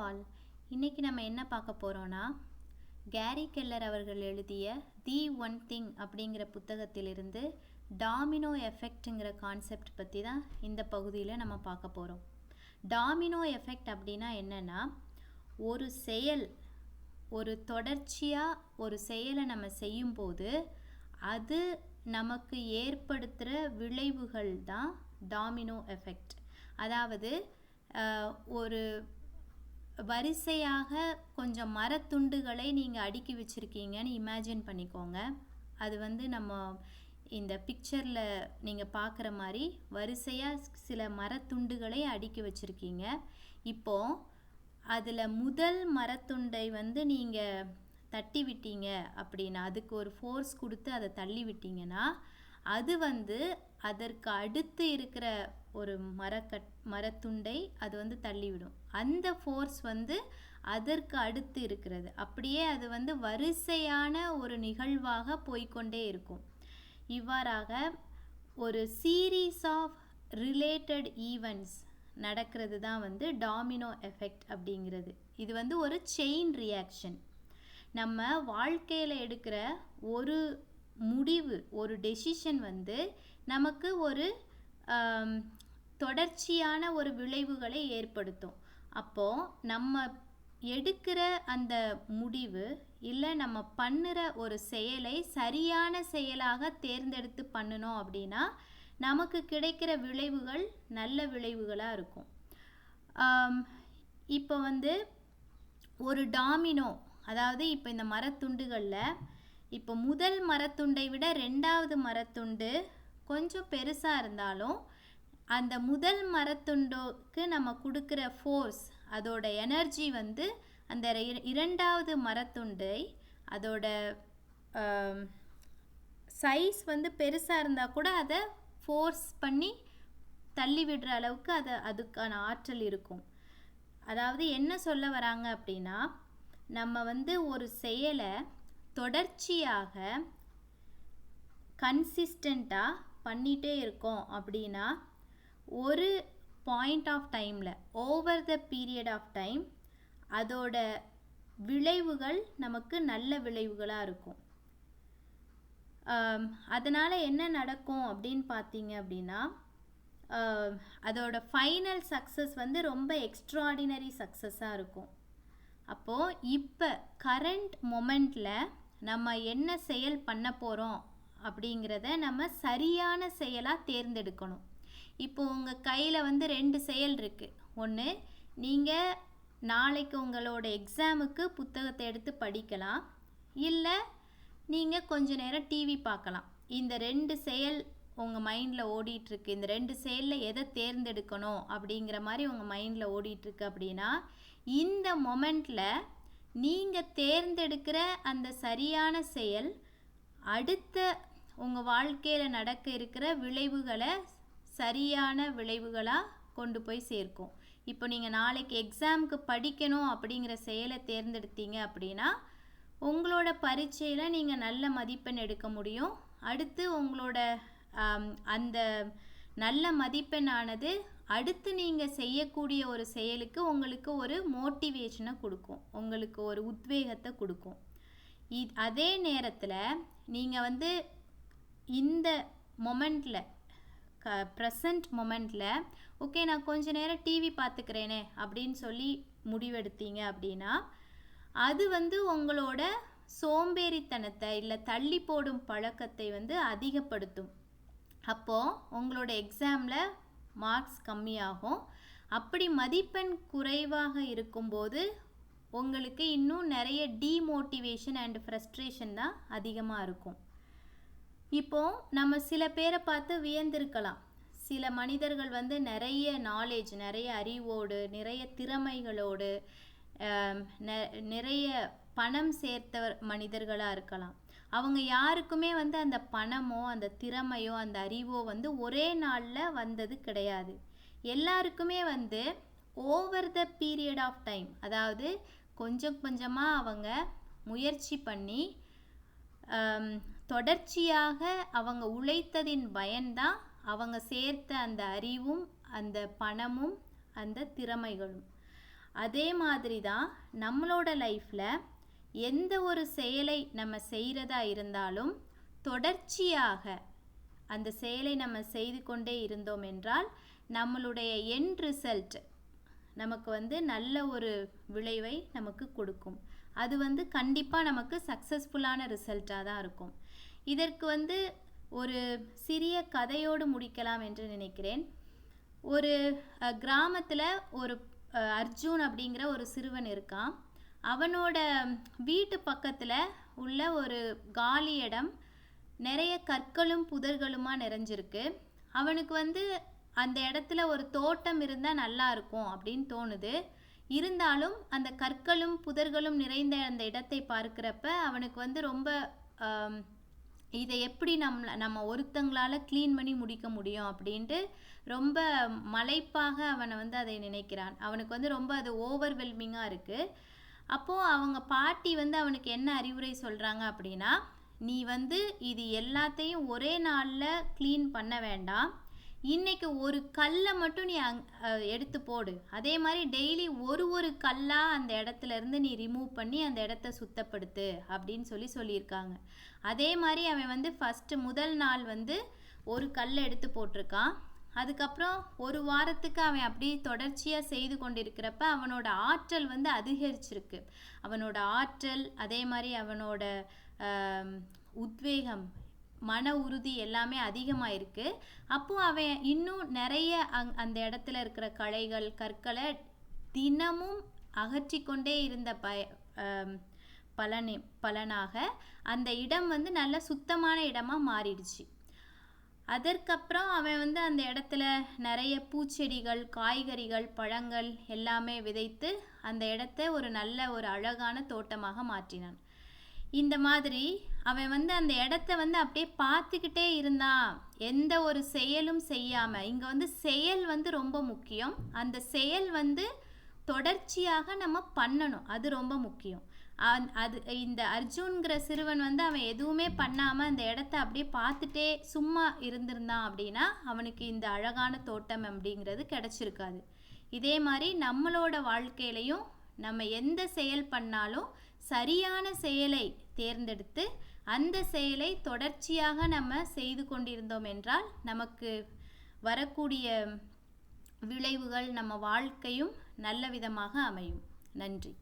All. இன்றைக்கி நம்ம என்ன பார்க்க போகிறோன்னா, கேரி கெல்லர் அவர்கள் எழுதிய தி ஒன் திங் அப்படிங்கிற புத்தகத்திலிருந்து டாமினோ எஃபெக்ட்டுங்கிற கான்செப்ட் பற்றி தான் இந்த பகுதியில் நம்ம பார்க்க போகிறோம். டாமினோ எஃபெக்ட் அப்படின்னா என்னென்னா, ஒரு செயல் ஒரு தொடர்ச்சியாக ஒரு செயலை நம்ம செய்யும்போது அது நமக்கு ஏற்படுத்துகிற விளைவுகள் தான் டாமினோ எஃபெக்ட். அதாவது ஒரு வரிசையாக கொஞ்சம் மரத்துண்டுகளை நீங்கள் அடுக்கி வச்சுருக்கீங்கன்னு இமேஜின் பண்ணிக்கோங்க. அது நம்ம இந்த பிக்சரில் நீங்கள் பார்க்குற மாதிரி வரிசையாக சில மரத்துண்டுகளை அடுக்கி வச்சுருக்கீங்க. இப்போது அதில் முதல் மரத்துண்டை நீங்கள் தட்டி விட்டீங்க அப்படின்னா, அதுக்கு ஒரு ஃபோர்ஸ் கொடுத்து அதை தள்ளி விட்டீங்கன்னா, அது அதற்கு அடுத்து இருக்கிற ஒரு மரத்துண்டை அது தள்ளிவிடும். அந்த ஃபோர்ஸ் அதற்கு அடுத்து இருக்கிறது. அப்படியே அது வரிசையான ஒரு நிகழ்வாக போய்கொண்டே இருக்கும். இவ்வாறாக ஒரு சீரீஸ் ஆஃப் ரிலேட்டட் ஈவெண்ட்ஸ் நடக்கிறது தான் டாமினோ எஃபெக்ட் அப்படிங்கிறது. இது ஒரு செயின் ரியாக்ஷன். நம்ம வாழ்க்கையில் எடுக்கிற ஒரு முடிவு, ஒரு டெசிஷன் நமக்கு ஒரு தொடர்ச்சியான ஒரு விளைவுகளை ஏற்படுத்தும். அப்போது நம்ம எடுக்கிற அந்த முடிவு இல்லை நம்ம பண்ணுற ஒரு செயலை சரியான செயலாக தேர்ந்தெடுத்து பண்ணணும் அப்படின்னா நமக்கு கிடைக்கிற விளைவுகள் நல்ல விளைவுகளாக இருக்கும். இப்போ ஒரு டாமினோ, அதாவது இப்போ இந்த மரத்துண்டுகளில் இப்போ முதல் மரத்துண்டை விட ரெண்டாவது மரத்துண்டு கொஞ்சம் பெருசாக இருந்தாலும் அந்த முதல் மரத்துண்டுக்கு நம்ம கொடுக்குற ஃபோர்ஸ், அதோட எனர்ஜி அந்த இரண்டாவது மரத்துண்டை அதோட சைஸ் பெருசாக இருந்தால் கூட அதை ஃபோர்ஸ் பண்ணி தள்ளி விடுற அளவுக்கு அதுக்கான ஆற்றல் இருக்கும். அதாவது என்ன சொல்ல வராங்க அப்படின்னா, நம்ம ஒரு செயலை தொடர்ச்சியாக கன்சிஸ்டண்ட்டாக பண்ணிகிட்டே இருக்கோம் அப்படின்னா ஒரு பாயிண்ட் ஆஃப் டைமில், over the period of time, அதோட விளைவுகள் நமக்கு நல்ல விளைவுகளாக இருக்கும். அதனால் என்ன நடக்கும் அப்படின்னு பார்த்தீங்க அப்படின்னா, அதோட ஃபைனல் சக்ஸஸ் ரொம்ப எக்ஸ்ட்ராடினரி சக்ஸஸாக இருக்கும். அப்போது இப்போ கரண்ட் மொமெண்ட்டில் நம்ம என்ன செயல் பண்ண போகிறோம் அப்படிங்கிறத நம்ம சரியான செயலாக தேர்ந்தெடுக்கணும். இப்போது உங்கள் கையில் 2 செயல் இருக்குது. ஒன்று, நீங்கள் நாளைக்கு உங்களோட எக்ஸாமுக்கு புத்தகத்தை எடுத்து படிக்கலாம், இல்லை நீங்கள் கொஞ்ச நேரம் டிவி பார்க்கலாம். இந்த 2 செயல் உங்கள் மைண்டில் ஓடிட்டுருக்கு. இந்த 2 செயலில் எதை தேர்ந்தெடுக்கணும் அப்படிங்கிற மாதிரி உங்கள் மைண்டில் ஓடிட்டுருக்கு அப்படின்னா, இந்த மொமெண்ட்டில் நீங்கள் தேர்ந்தெடுக்கிற அந்த சரியான செயல் அடுத்த உங்கள் வாழ்க்கையில் நடக்க இருக்கிற விளைவுகளை சரியான விளைவுகளாக கொண்டு போய் சேர்க்கும். இப்போ நீங்கள் நாளைக்கு எக்ஸாமுக்கு படிக்கணும் அப்படிங்கிற செயலை தேர்ந்தெடுத்தீங்க அப்படின்னா உங்களோட பரீட்சையில் நீங்கள் நல்ல மதிப்பெண் எடுக்க முடியும். அடுத்து உங்களோட அந்த நல்ல மதிப்பெண்ணானது அடுத்து நீங்கள் செய்யக்கூடிய ஒரு செயலுக்கு உங்களுக்கு ஒரு மோட்டிவேஷனை கொடுக்கும், உங்களுக்கு ஒரு உத்வேகத்தை கொடுக்கும். அதே நேரத்தில் நீங்கள் இந்த மொமெண்ட்டில், ப்ரெசண்ட் மொமெண்ட்டில், ஓகே நான் கொஞ்ச நேரம் டிவி பார்த்துக்கிறேனே அப்படின்னு சொல்லி முடிவெடுத்தீங்க அப்படின்னா அது உங்களோட சோம்பேறித்தனத்தை இல்லை தள்ளி போடும் பழக்கத்தை அதிகப்படுத்தும். அப்போது உங்களோட எக்ஸாமில் மார்க்ஸ் கம்மியாகும். அப்படி மதிப்பெண் குறைவாக இருக்கும்போது உங்களுக்கு இன்னும் நிறைய டீமோட்டிவேஷன் அண்ட் ஃப்ரஸ்ட்ரேஷன் தான் அதிகமாக இருக்கும். இப்போது நம்ம சில பேரை பார்த்து வியந்திருக்கலாம். சில மனிதர்கள் நிறைய நாலேஜ், நிறைய அறிவோடு, நிறைய திறமைகளோடு, நிறைய பணம் சேர்த்த மனிதர்களாக இருக்கலாம். அவங்க யாருக்குமே அந்த பணமோ அந்த திறமையோ அந்த அறிவோ ஒரே நாளில் வந்தது கிடையாது. எல்லாருக்குமே over the period of time, அதாவது கொஞ்சம் கொஞ்சமாக அவங்க முயற்சி பண்ணி தொடர்ச்சியாக அவங்க உழைத்ததின் பயன்தான் அவங்க சேர்த்த அந்த அறிவும் அந்த பணமும் அந்த திறமைகளும். அதே மாதிரி தான் நம்மளோட லைஃப்பில் எந்த ஒரு செயலை நம்ம செய்கிறதா இருந்தாலும் தொடர்ச்சியாக அந்த செயலை நம்ம செய்து கொண்டே இருந்தோம் என்றால் நம்மளுடைய எண்ட் ரிசல்ட் நமக்கு வந்து நல்ல ஒரு விளைவை நமக்கு கொடுக்கும். அது வந்து கண்டிப்பாக நமக்கு சக்ஸஸ்ஃபுல்லான ரிசல்ட்டாக தான் இருக்கும். இதற்கு வந்து ஒரு சிறிய கதையோடு முடிக்கலாம் என்று நினைக்கிறேன். ஒரு கிராமத்தில் ஒரு அர்ஜுன் அப்படிங்கிற ஒரு சிறுவன் இருக்கான். அவனோட வீட்டு பக்கத்தில் உள்ள ஒரு காலி இடம் நிறைய கற்களும் புதர்களுமா நிறைஞ்சிருக்கு. அவனுக்கு வந்து அந்த இடத்துல ஒரு தோட்டம் இருந்தால் நல்லா இருக்கும் அப்படின்னு தோணுது. இருந்தாலும் அந்த கற்களும் புதர்களும் நிறைந்த அந்த இடத்தை பார்க்குறப்ப அவனுக்கு வந்து ரொம்ப இதை எப்படி நம்ம ஒருத்தங்களால் க்ளீன் பண்ணி முடிக்க முடியும் அப்படின்ட்டு ரொம்ப மலைப்பாக அவனை வந்து அதை நினைக்கிறான். அவனுக்கு வந்து ரொம்ப அது ஓவர்வெல்மிங்காக இருக்குது. அப்போது அவங்க பாட்டி வந்து அவனுக்கு என்ன அறிவுரை சொல்கிறாங்க அப்படின்னா, நீ வந்து இது எல்லாத்தையும் ஒரே நாளில் க்ளீன் பண்ண வேண்டாம். இன்றைக்கி ஒரு கல்லை மட்டும் நீ எடுத்து போடு. அதே மாதிரி டெய்லி ஒரு கல்லாக அந்த இடத்துலேருந்து நீ ரிமூவ் பண்ணி அந்த இடத்த சுத்தப்படுத்து அப்படின்னு சொல்லியிருக்காங்க. அதே மாதிரி அவன் வந்து முதல் நாள் வந்து ஒரு கல்லை எடுத்து போட்டிருக்கான். அதுக்கப்புறம் ஒரு வாரத்துக்கு அவன் அப்படி தொடர்ச்சியாக செய்து கொண்டிருக்கிறப்ப அவனோட ஆற்றல் வந்து அதிகரிச்சிருக்கு. அவனோட ஆற்றல், அதே மாதிரி அவனோட உத்வேகம், மன உறுதி எல்லாமே அதிகமாக இருக்குது. அப்போது அவன் இன்னும் நிறைய அந்த இடத்துல இருக்கிற களைகள், கற்களை தினமும் அகற்றி கொண்டே இருந்த பலனாக அந்த இடம் வந்து நல்ல சுத்தமான இடமாக மாறிடுச்சு. அதற்கப்புறம் அவன் வந்து அந்த இடத்துல நிறைய பூச்செடிகள், காய்கறிகள், பழங்கள் எல்லாமே விதைத்து அந்த இடத்த ஒரு நல்ல ஒரு அழகான தோட்டமாக மாற்றினான். இந்த மாதிரி அவன் வந்து அந்த இடத்த வந்து அப்படியே பார்த்துக்கிட்டே இருந்தான், எந்த ஒரு செயலும் செய்யாமல். இங்கே வந்து செயல் வந்து ரொம்ப முக்கியம். அந்த செயல் வந்து தொடர்ச்சியாக நம்ம பண்ணணும், அது ரொம்ப முக்கியம். இந்த அர்ஜுன்கிற சிறுவன் வந்து அவன் எதுவுமே பண்ணாமல் அந்த இடத்த அப்படியே பார்த்துட்டே சும்மா இருந்திருந்தான் அப்படின்னா அவனுக்கு இந்த அழகான தோட்டம் அப்படிங்கிறது கிடச்சிருக்காது. இதே மாதிரி நம்மளோட வாழ்க்கையிலையும் நம்ம எந்த செயல் பண்ணாலும் சரியான செயலை தேர்ந்தெடுத்து அந்த செயலை தொடர்ச்சியாக நம்ம செய்து கொண்டிருந்தோம் என்றால் நமக்கு வரக்கூடிய விளைவுகள், நம்ம வாழ்க்கையும் நல்ல விதமாக அமையும். நன்றி.